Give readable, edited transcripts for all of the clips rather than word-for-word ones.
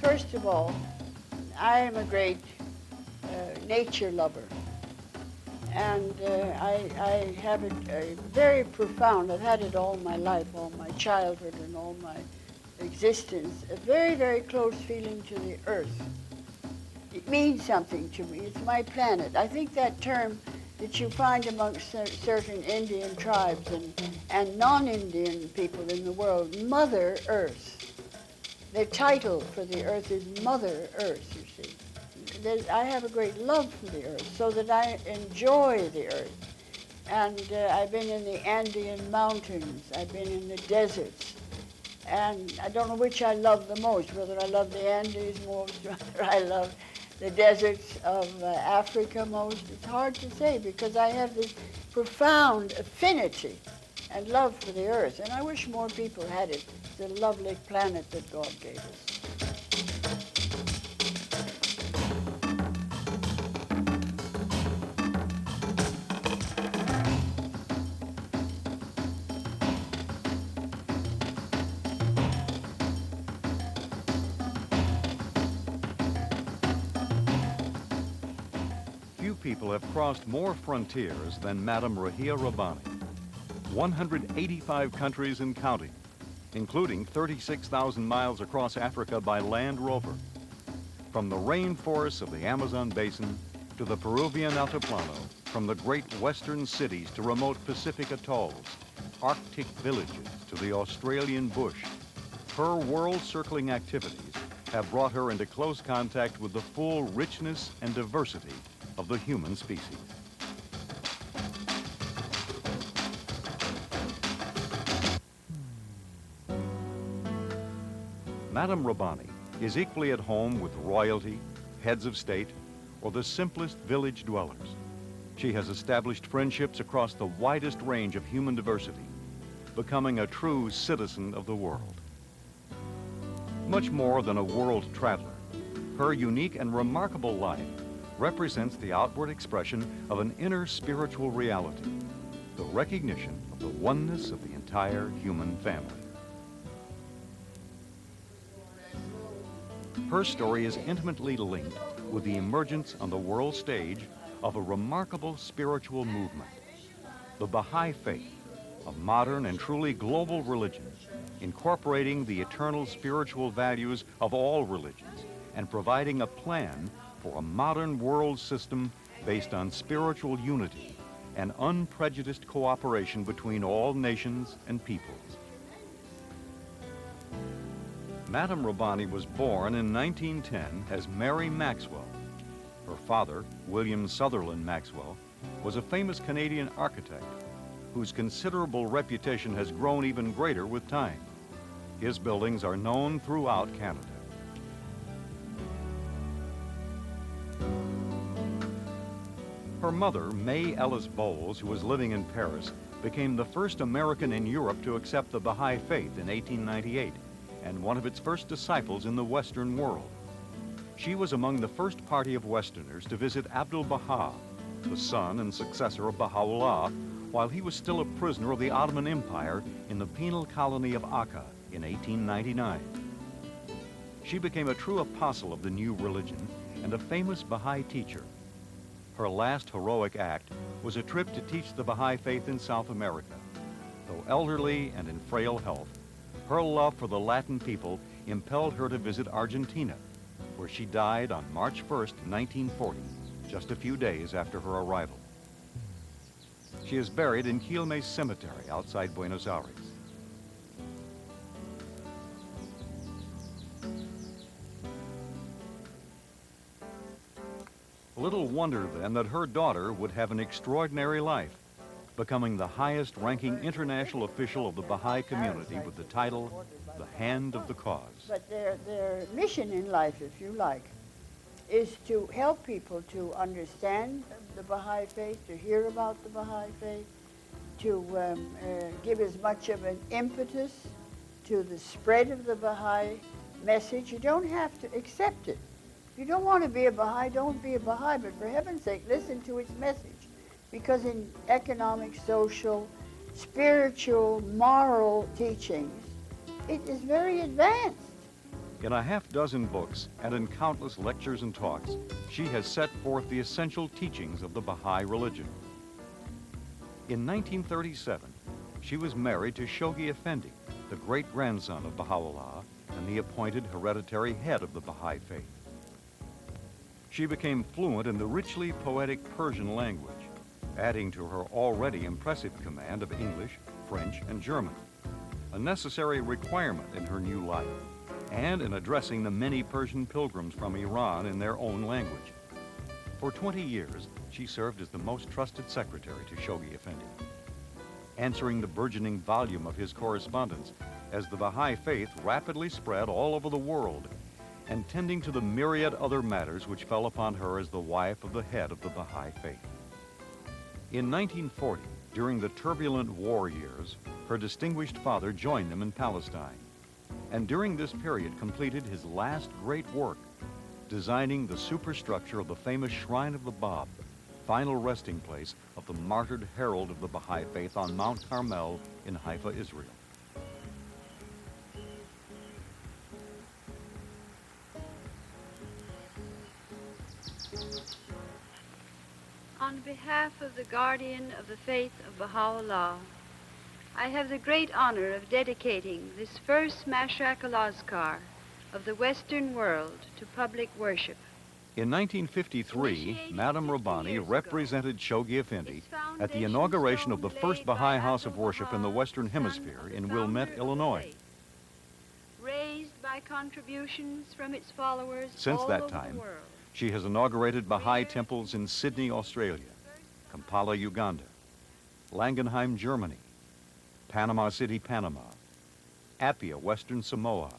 First of all, I am a great nature lover. And I have it very profound. I've had it all my life, all my childhood and all my existence, a very, very close feeling to the earth. It means something to me. It's my planet. I think that term that you find amongst certain Indian tribes and non-Indian people in the world, Mother Earth. Their title for the earth is Mother Earth, you see. I have a great love for the earth, so that I enjoy the earth. And I've been in the Andean mountains, I've been in the deserts, and I don't know which I love the most, whether I love the Andes most, whether I love the deserts of Africa most. It's hard to say, because I have this profound affinity and love for the earth, and I wish more people had it. It's a lovely planet that God gave us. Few people have crossed more frontiers than Madame Ruhia Rabbani. 185 countries and counting, including 36,000 miles across Africa by Land Rover. From the rainforests of the Amazon basin to the Peruvian Altiplano, from the great western cities to remote Pacific atolls, Arctic villages to the Australian bush, her world-circling activities have brought her into close contact with the full richness and diversity of the human species. Madame Rabbani is equally at home with royalty, heads of state, or the simplest village dwellers. She has established friendships across the widest range of human diversity, becoming a true citizen of the world. Much more than a world traveler, her unique and remarkable life represents the outward expression of an inner spiritual reality, the recognition of the oneness of the entire human family. Her story is intimately linked with the emergence on the world stage of a remarkable spiritual movement, the Baha'i Faith, a modern and truly global religion, incorporating the eternal spiritual values of all religions and providing a plan for a modern world system based on spiritual unity and unprejudiced cooperation between all nations and peoples. Madame Rabbani was born in 1910 as Mary Maxwell. Her father, William Sutherland Maxwell, was a famous Canadian architect whose considerable reputation has grown even greater with time. His buildings are known throughout Canada. Her mother, May Ellis Bowles, who was living in Paris, became the first American in Europe to accept the Baha'i Faith in 1898 and one of its first disciples in the Western world. She was among the first party of Westerners to visit Abdul-Baha, the son and successor of Baha'u'llah, while he was still a prisoner of the Ottoman Empire in the penal colony of Akka in 1899. She became a true apostle of the new religion and a famous Baha'i teacher. Her last heroic act was a trip to teach the Baha'i faith in South America. Though elderly and in frail health, her love for the Latin people impelled her to visit Argentina, where she died on March 1st, 1940, just a few days after her arrival. She is buried in Quilmes Cemetery outside Buenos Aires. Little wonder then that her daughter would have an extraordinary life, becoming the highest-ranking international official of the Baha'i community with the title, the Hand of the Cause. But their mission in life, if you like, is to help people to understand the Baha'i faith, to hear about the Baha'i faith, to give as much of an impetus to the spread of the Baha'i message. You don't have to accept it. If you don't want to be a Baha'i, don't be a Baha'i, but for heaven's sake, listen to its message. Because in economic, social, spiritual, moral teachings, it is very advanced. In a half-dozen books and in countless lectures and talks, she has set forth the essential teachings of the Baha'i religion. In 1937, she was married to Shoghi Effendi, the great-grandson of Baha'u'llah and the appointed hereditary head of the Baha'i faith. She became fluent in the richly poetic Persian language, adding to her already impressive command of English, French, and German, a necessary requirement in her new life, and in addressing the many Persian pilgrims from Iran in their own language. For 20 years, she served as the most trusted secretary to Shoghi Effendi, answering the burgeoning volume of his correspondence as the Baha'i faith rapidly spread all over the world, and tending to the myriad other matters which fell upon her as the wife of the head of the Baha'i faith. In 1940, during the turbulent war years, her distinguished father joined them in Palestine, and during this period completed his last great work, designing the superstructure of the famous Shrine of the Bab, final resting place of the martyred herald of the Baha'i faith on Mount Carmel in Haifa, Israel. On behalf of the guardian of the faith of Baha'u'llah, I have the great honor of dedicating this first Mashrak al-Azkar of the Western world to public worship. In 1953, Madame Rabbani represented Shoghi Effendi at the inauguration of the first Baha'i House of Worship in the Western Hemisphere in Wilmette, Illinois. Raised by contributions from its followers Since all that over time, the world. she has inaugurated Baha'i temples in Sydney, Australia, Kampala, Uganda, Langenheim, Germany, Panama City, Panama, Apia, Western Samoa,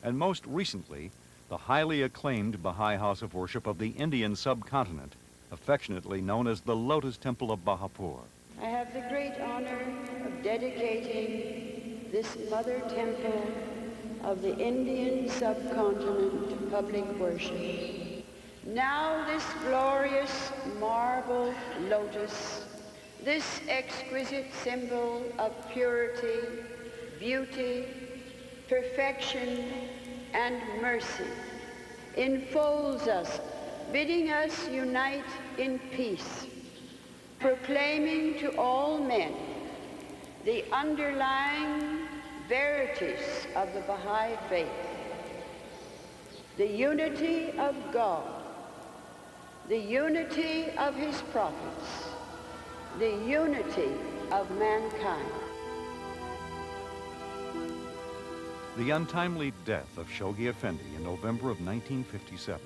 and most recently, the highly acclaimed Baha'i House of Worship of the Indian subcontinent, affectionately known as the Lotus Temple of Bahapur. I have the great honor of dedicating this mother temple of the Indian subcontinent to public worship. Now this glorious marble lotus, this exquisite symbol of purity, beauty, perfection, and mercy, enfolds us, bidding us unite in peace, proclaiming to all men the underlying verities of the Baha'i faith, the unity of God, the unity of his prophets, the unity of mankind. The untimely death of Shoghi Effendi in November of 1957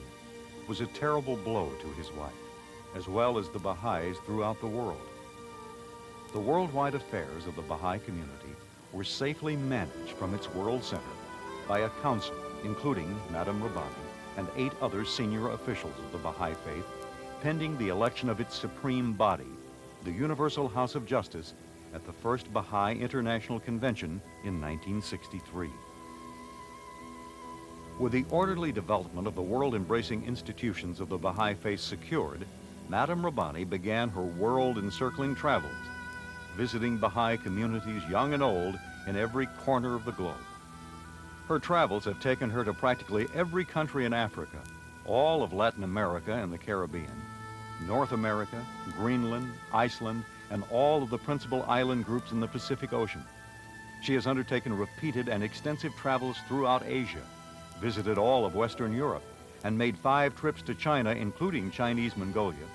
was a terrible blow to his wife, as well as the Baha'is throughout the world. The worldwide affairs of the Baha'i community were safely managed from its world center by a council, including Madame Rabbani and 8 other senior officials of the Baha'i faith, pending the election of its supreme body, the Universal House of Justice, at the first Baha'i International Convention in 1963. With the orderly development of the world-embracing institutions of the Baha'i faith secured, Madame Rabbani began her world-encircling travels, visiting Baha'i communities young and old in every corner of the globe. Her travels have taken her to practically every country in Africa, all of Latin America and the Caribbean, North America, Greenland, Iceland, and all of the principal island groups in the Pacific Ocean. She has undertaken repeated and extensive travels throughout Asia, visited all of Western Europe, and made 5 trips to China, including Chinese Mongolia,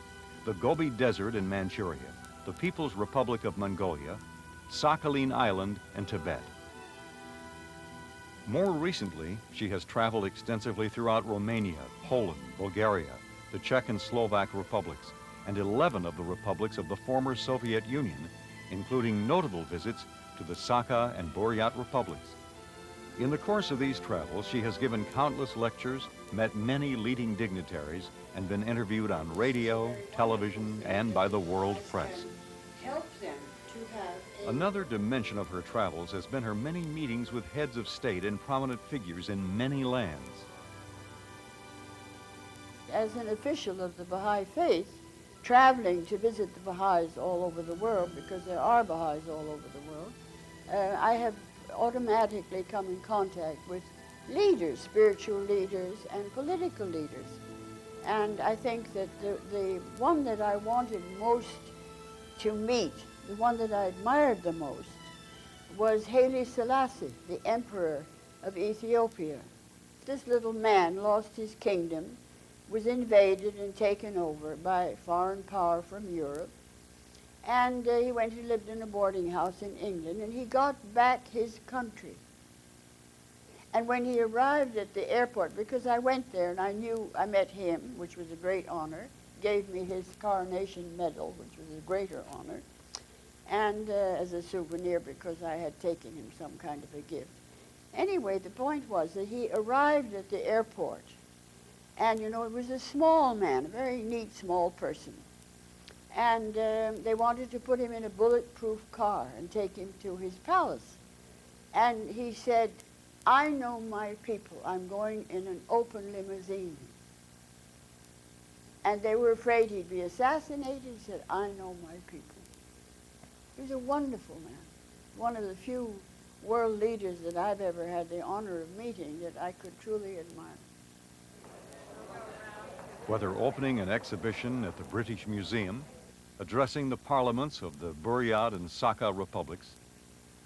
the Gobi Desert in Manchuria, the People's Republic of Mongolia, Sakhalin Island, and Tibet. More recently, she has traveled extensively throughout Romania, Poland, Bulgaria, the Czech and Slovak republics, and 11 of the republics of the former Soviet Union, including notable visits to the Sakha and Buryat republics. In the course of these travels, she has given countless lectures, met many leading dignitaries, and been interviewed on radio, television, and by the world press. Help them to have Another dimension of her travels has been her many meetings with heads of state and prominent figures in many lands. As an official of the Baha'i faith, traveling to visit the Baha'is all over the world, because there are Baha'is all over the world, I have automatically come in contact with leaders, spiritual leaders and political leaders. And I think that the one that I wanted most to meet, the one that I admired the most, was Haile Selassie, the Emperor of Ethiopia. This little man lost his kingdom, was invaded and taken over by foreign power from Europe, and he went and lived in a boarding house in England, and he got back his country. And when he arrived at the airport, because I went there and I met him, which was a great honor, gave me his coronation medal, which was a greater honor, and as a souvenir because I had taken him some kind of a gift. Anyway, the point was that he arrived at the airport, and you know, it was a small man, a very neat, small person. And they wanted to put him in a bulletproof car and take him to his palace. And he said, "I know my people. I'm going in an open limousine." And they were afraid he'd be assassinated. He said, "I know my people." He was a wonderful man, one of the few world leaders that I've ever had the honor of meeting that I could truly admire. Whether opening an exhibition at the British Museum, addressing the parliaments of the Buryat and Sakha republics,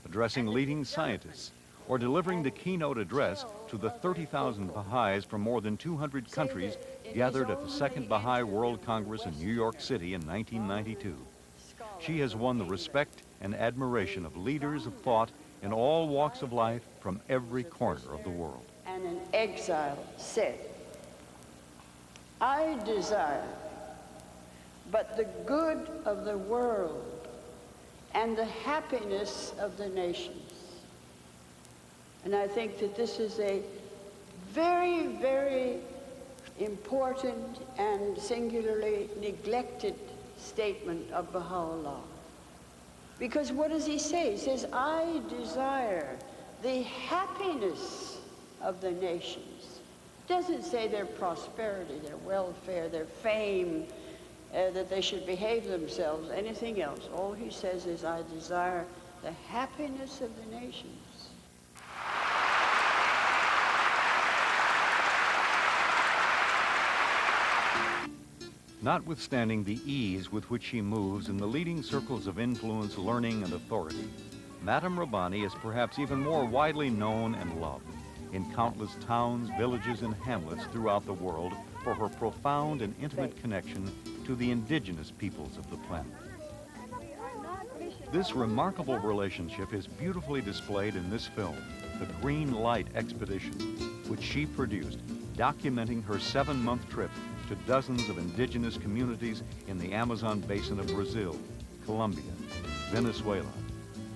addressing leading scientists, or delivering the keynote address to the 30,000 Baha'is from more than 200 countries gathered at the Second Baha'i World Congress in New York City in 1992. She has won the respect and admiration of leaders of thought in all walks of life from every corner of the world. And an exile said, "I desire but the good of the world and the happiness of the nations." And I think that this is a very, very important and singularly neglected statement of Baha'u'llah. Because what does he say? He says, "I desire the happiness of the nations." Doesn't say their prosperity, their welfare, their fame, that they should behave themselves, anything else. All he says is, "I desire the happiness of the nations." Notwithstanding the ease with which she moves in the leading circles of influence, learning, and authority, Madame Rabbani is perhaps even more widely known and loved in countless towns, villages, and hamlets throughout the world for her profound and intimate connection to the indigenous peoples of the planet. This remarkable relationship is beautifully displayed in this film, The Green Light Expedition, which she produced, documenting her 7-month trip to dozens of indigenous communities in the Amazon basin of Brazil, Colombia, Venezuela,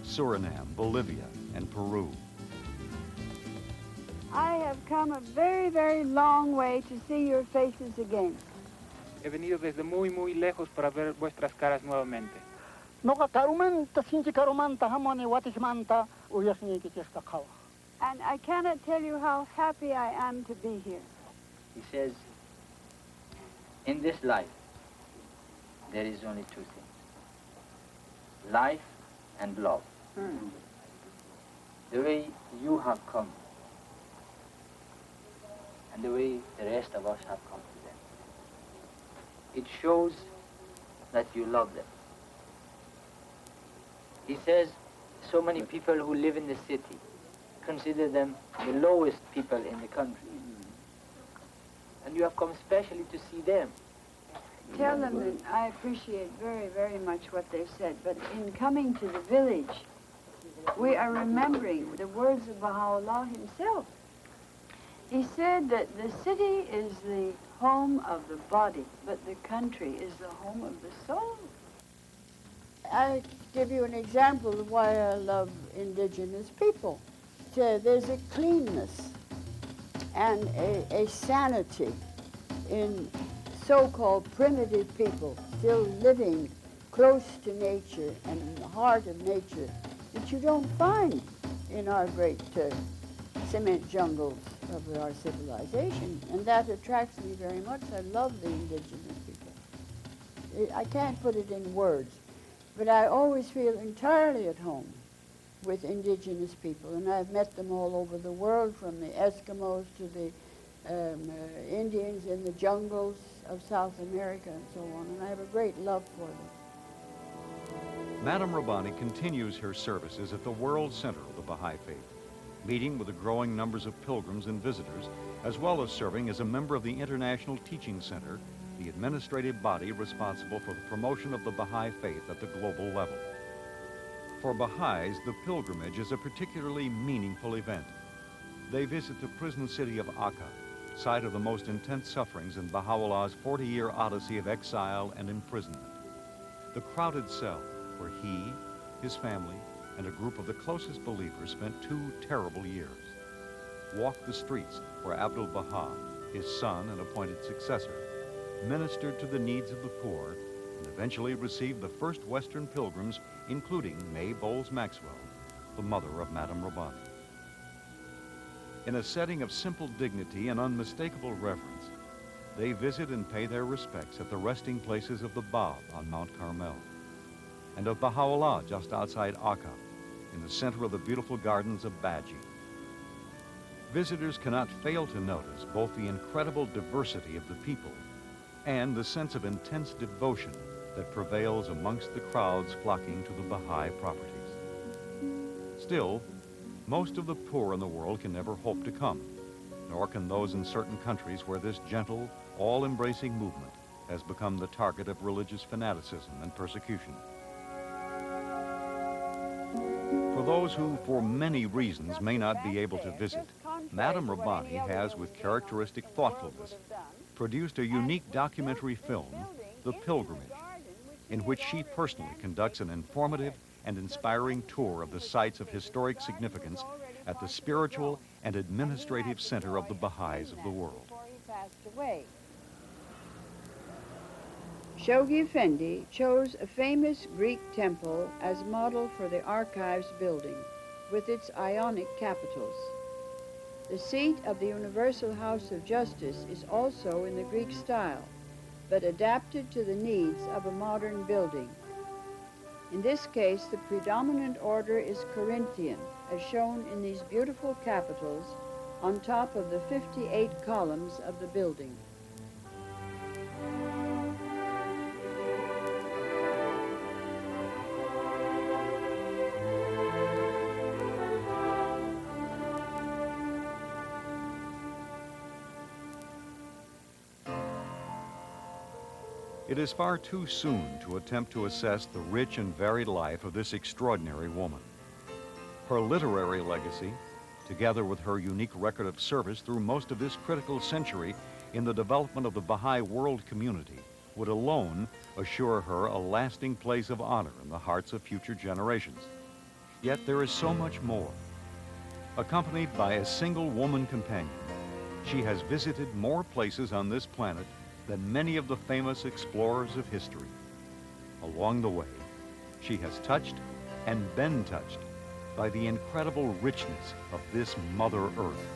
Suriname, Bolivia, and Peru. I have come a very, very long way to see your faces again. He venido desde muy, muy lejos para ver vuestras caras nuevamente. And I cannot tell you how happy I am to be here. He says, in this life, there is only two things: life and love. The way you have come, and the way the rest of us have come to them. It shows that you love them. He says, so many people who live in the city consider them the lowest people in the country. And you have come specially to see them. Tell them that I appreciate very, very much what they've said, but in coming to the village, we are remembering the words of Baha'u'llah himself. He said that the city is the home of the body, but the country is the home of the soul. I give you an example of why I love indigenous people. There's a cleanness and a sanity in so-called primitive people still living close to nature and in the heart of nature that you don't find in our great cement jungles of our civilization. And that attracts me very much. I love the indigenous people. I can't put it in words, but I always feel entirely at home with indigenous people, and I've met them all over the world, from the Eskimos to the Indians in the jungles of South America and so on, and I have a great love for them. Madame Rabbani continues her services at the World Center of the Baha'i Faith, meeting with the growing numbers of pilgrims and visitors, as well as serving as a member of the International Teaching Center, the administrative body responsible for the promotion of the Baha'i Faith at the global level. For Baha'is, the pilgrimage is a particularly meaningful event. They visit the prison city of Akka, site of the most intense sufferings in Baha'u'llah's 40-year odyssey of exile and imprisonment. The crowded cell where he, his family, and a group of the closest believers spent 2 terrible years. Walked the streets where Abdul Baha, his son and appointed successor, ministered to the needs of the poor, and eventually received the first Western pilgrims, including May Bowles Maxwell, the mother of Madame Rabbani. In a setting of simple dignity and unmistakable reverence, they visit and pay their respects at the resting places of the Bab on Mount Carmel, and of Baha'u'llah just outside Akka, in the center of the beautiful gardens of Baji. Visitors cannot fail to notice both the incredible diversity of the people and the sense of intense devotion that prevails amongst the crowds flocking to the Baha'i properties. Still, most of the poor in the world can never hope to come, nor can those in certain countries where this gentle, all-embracing movement has become the target of religious fanaticism and persecution. For those who, for many reasons, may not be able to visit, Madame Rabbani has, with characteristic thoughtfulness, produced a unique documentary film, The Pilgrimage, in which she personally conducts an informative and inspiring tour of the sites of historic significance at the spiritual and administrative center of the Baha'is of the world. Shoghi Effendi chose a famous Greek temple as model for the archives building, with its Ionic capitals. The seat of the Universal House of Justice is also in the Greek style, but adapted to the needs of a modern building. In this case, the predominant order is Corinthian, as shown in these beautiful capitals on top of the 58 columns of the building. It is far too soon to attempt to assess the rich and varied life of this extraordinary woman. Her literary legacy, together with her unique record of service through most of this critical century in the development of the Baha'i world community, would alone assure her a lasting place of honor in the hearts of future generations. Yet there is so much more. Accompanied by a single woman companion, she has visited more places on this planet than many of the famous explorers of history. Along the way, she has touched and been touched by the incredible richness of this Mother Earth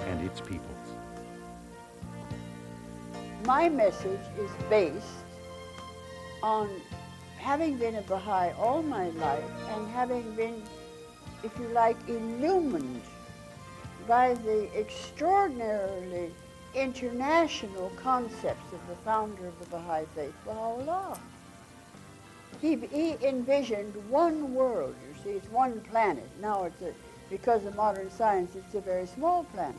and its peoples. My message is based on having been a Baha'i all my life and having been, if you like, illumined by the extraordinarily international concepts of the founder of the Baha'i faith, Baha'u'llah. He envisioned one world, you see, it's one planet. Now because of modern science, it's a very small planet.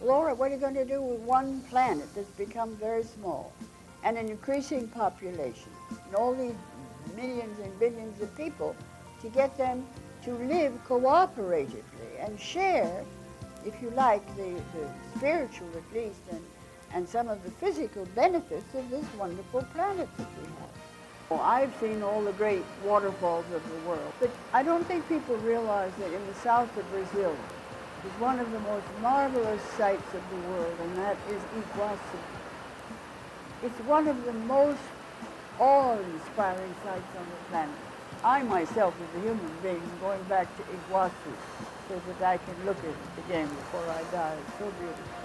Laura, what are you going to do with one planet that's become very small and an increasing population and all these millions and billions of people, to get them to live cooperatively and share, if you like, the spiritual at least, and some of the physical benefits of this wonderful planet that we have. Well, I've seen all the great waterfalls of the world, but I don't think people realize that in the south of Brazil is one of the most marvelous sights of the world, and that is Iguazu. It's one of the most awe-inspiring sights on the planet. I myself, as a human being, am going back to Iguazu so that I can look at it again before I die. It's so beautiful.